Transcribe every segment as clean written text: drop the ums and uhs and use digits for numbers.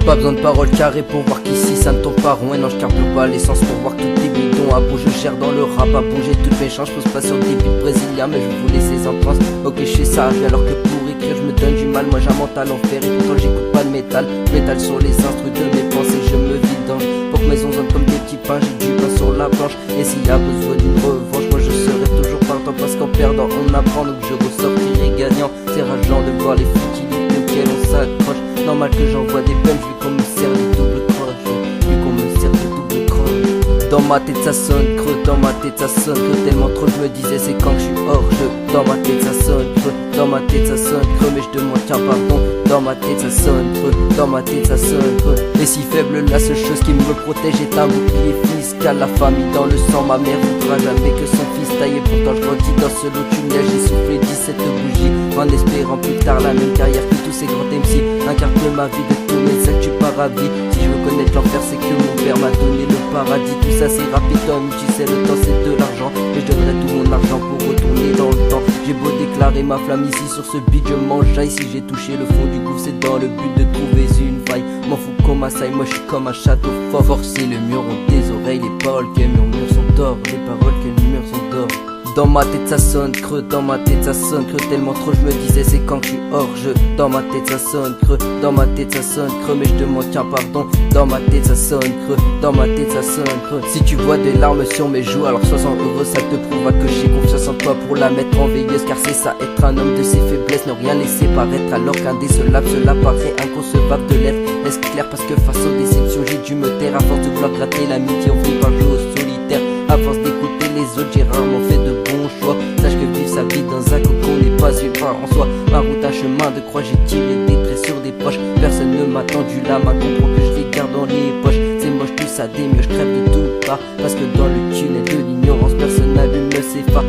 Pas besoin de paroles carrées pour voir qu'ici ça ne tombe pas rond. Et non, je carbure pas l'essence pour voir tous tes bidons à bout. Je gère dans le rap à bouger toutes mes chances. Je pose pas sur des beats brésiliens, mais je vous laisse en transe. Ok, je fais ça alors que pour écrire je me donne du mal. Moi j'ai un mental enfer et pourtant j'écoute pas de métal. Métal sur les instrus de mes pensées, je me vidange. Pour que mes ondes comme des petits pains, j'ai du pain sur la planche. Et s'il y a besoin d'une revanche, moi je serai toujours partant. Parce qu'en perdant on apprend, donc je ressortirai gagnant. C'est rageant de voir les futilités auxquelles on s'accroche. Normal que j'envoie des punchs vu qu'on me sert de double croche. Vu qu'on me sert de double croche. Dans ma tête ça sonne creux, dans ma tête ça sonne creux. Tellement trop je me disais c'est quand que je suis hors jeu. Dans ma tête ça sonne creux, dans ma tête ça sonne creux. Mais je demande tiens pardon. Dans ma tête ça sonne creux, dans ma tête ça sonne creux. Et si faible la seule chose qui me protège est un bouclier fiscal. La famille dans le sang, ma mère voudra jamais que son fils taille. Pourtant je grandis dans ce lot tunnel. J'ai soufflé 17 bougies en espérant plus tard la même carrière que tous ces grands MC. Incarne ma vie de tous mes actes, je suis pas ravi. Si je veux connaître l'enfer c'est que mon père m'a donné le paradis. Tout ça c'est rapide, Tom, tu sais le temps c'est de l'argent. Et je donnerai tout mon argent pour retourner dans le temps. J'ai beau déclarer ma flamme ici sur ce beat, je m'enjaille. Si j'ai touché le fond du gouffre c'est dans le but de trouver une faille. M'en fous comme un saille, moi je suis comme un château fort. Forcer le mur ont des oreilles, les paroles qu'elles murmurent sont d'or. Les paroles qu'elles murmurent sont d'or. Dans ma tête ça sonne creux, dans ma tête ça sonne creux. Tellement trop je me disais c'est quand que je suis hors jeu. Dans ma tête ça sonne creux, dans ma tête ça sonne creux. Mais je demande tiens pardon. Dans ma tête ça sonne creux, dans ma tête ça sonne creux. Si tu vois des larmes sur mes joues, alors 60 euros ça te prouvera que j'ai confiance en toi pour la mettre en veilleuse. Car c'est ça être un homme de ses faiblesses, ne rien laisser paraître. Alors qu'indécelable cela paraît inconcevable de l'être. Est-ce clair parce que face aux déceptions j'ai dû me taire. À force de vouloir gratter l'amitié on finit par jouer au solitaire. À force d'écouter les autres j'ai rarement fait de bons choix. Sache que vivre sa vie dans un cocon n'est pas une fin en soi. Ma route un chemin de croix, j'ai tiré des traits sur des proches. Personne ne m'a tendu la main, comprends que je les garde dans les poches. C'est moche tout ça démieux, je crève de tout pas. Parce que dans le tunnel de l'ignorance personne n'allume ses phares.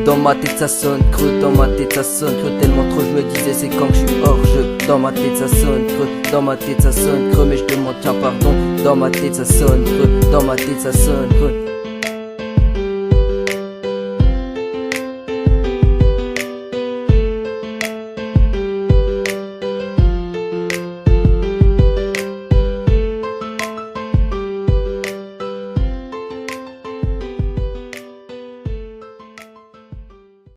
Dans ma tête ça sonne creux, dans ma tête ça sonne creux. Tellement trop je me disais c'est quand que je suis hors jeu. Dans ma tête ça sonne creux, dans ma tête ça sonne creux. Mais je demande tiens pardon. Dans ma tête ça sonne creux, dans ma tête ça sonne creux.